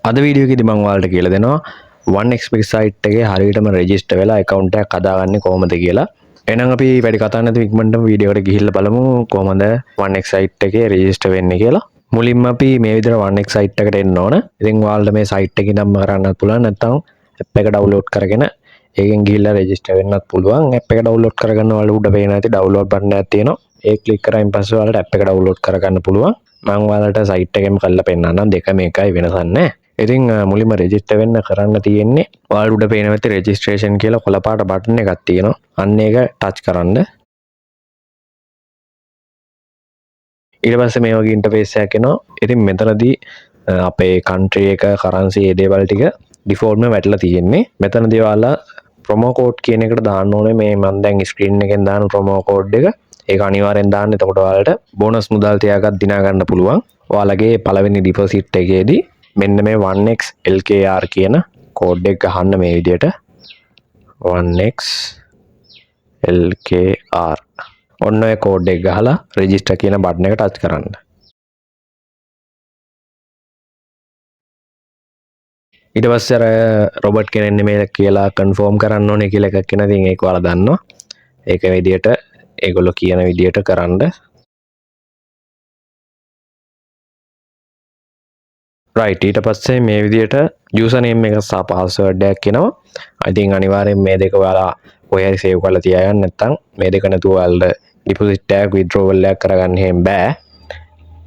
අද වීඩියෝ එකේදී මම ඔයාලට කියලා දෙනවා 1x site එකේ හරියටම රෙජිස්ටර් වෙලා account එකක් හදාගන්නේ කොහොමද කියලා. එහෙනම් අපි වැඩි කතා නැතුව ඉක්මනටම වීඩියෝ එකට ගිහිල්ලා බලමු කොහොමද 1x site එකේ රෙජිස්ටර් වෙන්නේ කියලා. මුලින්ම අපි මේ විදිහට 1x site එකට එන්න ඕන. ඉතින් ඔයාලට මේ site එකේ ඉඳන්ම කරන්නත් පුළුවන් නැත්නම් app එක download කරගෙන ඒකෙන් ගිහිල්ලා රෙජිස්ටර් වෙන්නත් පුළුවන්. app එක download කරගන්න ඔයාලට උඩ පේන ඇති download button එකක් තියෙනවා. ඒක ක්ලික් කරායින් පස්සේ ඔයාලට app එක download කරගන්න පුළුවන්. මම ඔයාලට site එකෙම කරලා පෙන්නන්නම් දෙකම එකයි වෙනසක් නැහැ. ඉතින් මුලින්ම රෙජිස්ටර් වෙන්න කරන්න තියෙන්නේ ඔයාලට උඩ පේන ඇති registration කියලා කොළ පාට බටන් එකක් තියෙනවා. අන්න ඒක ටච් කරන්න. ඊට පස්සේ මේ වගේ ඉන්ටර්ෆේස් එකක් එනවා. ඉතින් මෙතනදී අපේ country එක currency ඒ දේවල් ටික default එකම වැටලා තියෙන්නේ. මෙතනදී ඔයාලා promo code කියන එකට දාන්න ඕනේ. මේ මම දැන් screen එකෙන් දාන promo code එක. ඒක අනිවාර්යෙන් දාන්න. එතකොට ඔයාලට බෝනස් මුදල් තියාගත් දිනා ගන්න පුළුවන්. ඔයාලගේ පළවෙනි ඩිපොසිට් එකේදී මෙන්න මේ 1x LKR කියන කෝඩ් එක ගහන්න මේ විදිහට 1x LKR ඔන්න ඔය කෝඩ් එක ගහලා රෙජිස්ටර් කියන බටන් එක ටච් කරන්න. ඊට පස්සේ අර රොබර්ට් කෙනෙන්නේ මේ කියලා කන්ෆර්ම් කරන්න ඕනේ කියලා එකක් එනවා. ඉතින් ඒක ඔයාලා දන්නවා. ඒක විදිහට ඒගොල්ලෝ කියන විදිහට කරන්න. right ඊට පස්සේ මේ විදිහට user name එක සහ password එකක් එනවා. ඉතින් අනිවාර්යෙන් මේ දෙක ඔයාලා ඔය හරි save කරලා තියාගන්න. නැත්නම් මේ දෙක නැතුව ඔයාලට deposit එකක් withdrawal එකක් කරගන්න හැම බෑ.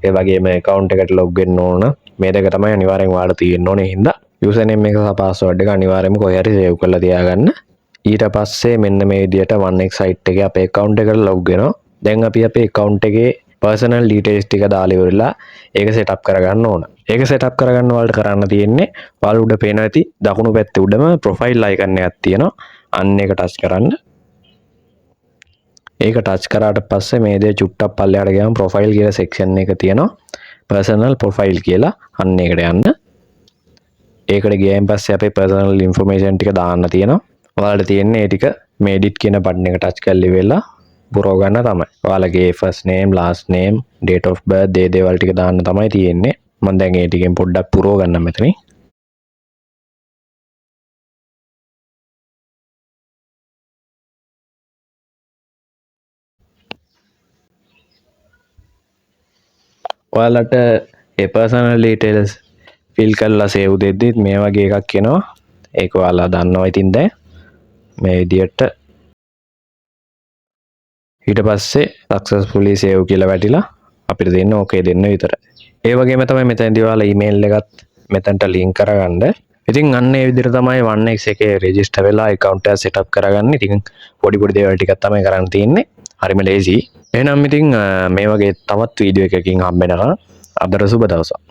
ඒ වගේම account එකට log වෙන්න ඕන. මේ දෙක තමයි අනිවාර්යෙන් ඔයාලට තියෙන්න ඕනේ. හින්දා user name එක සහ password එක අනිවාර්යෙන්ම කොහේ හරි save කරලා තියාගන්න. ඊට පස්සේ මෙන්න මේ විදිහට 1x site එකේ අපේ account එකට log වෙනවා. දැන් අපි අපේ account එකේ personal details ටික දාලා ඉවරලා ඒක setup කරගන්න ඕන. ඒක setup කරගන්න ඔයාලට කරන්න තියෙන්නේ ඔයාලා උඩ පේන ඇති දකුණු පැත්තේ උඩම profile icon එකක් තියෙනවා. අන්න ඒක touch කරන්න. ඒක touch කරාට පස්සේ මේ දේ චුට්ටක් පල්ලෙහාට ගියාම profile කියලා section එක තියෙනවා. personal profile කියලා අන්න ඒකට යන්න. ඒකට ගියායින් පස්සේ අපේ personal information ටික දාන්න තියෙනවා. ඔයාලට තියෙන්නේ ඒ ටික මේ edit කියන බටන් එක touch කරලා ඉවරලා පුරව ගන්න තමයි. ඔයාලගේ first name, last name, date of birth දේ දේවල් ටික දාන්න තමයි තියෙන්නේ. මම දැන් ඒ ටිකෙන් පොඩ්ඩක් පුරව ගන්න මෙතනින්. ඔයාලට ඒ personal details fill කරලා save දෙද්දිත් මේ වගේ එකක් එනවා. ඒක ඔයාලා දන්නවා ඉතින් දැන් මේ විදිහට ඊට පස්සේ successfully save කියලා වැටිලා අපිට දෙන්න okay දෙන්න විතරයි. ඒ වගේම තමයි මෙතනදී ඔයාලා email එකත් මෙතනට link කරගන්න. ඉතින් අන්න ඒ විදිහට තමයි 1x එකේ register වෙලා account එක setup කරගන්න. ඉතින් පොඩි පොඩි දේවල් ටිකක් තමයි කරන්න තියෙන්නේ. හරිම ලේසි. එහෙනම් ඉතින් මේ වගේ තවත් වීඩියෝ එකකින් හම්බ වෙනවා. අදට සුබ දවසක්.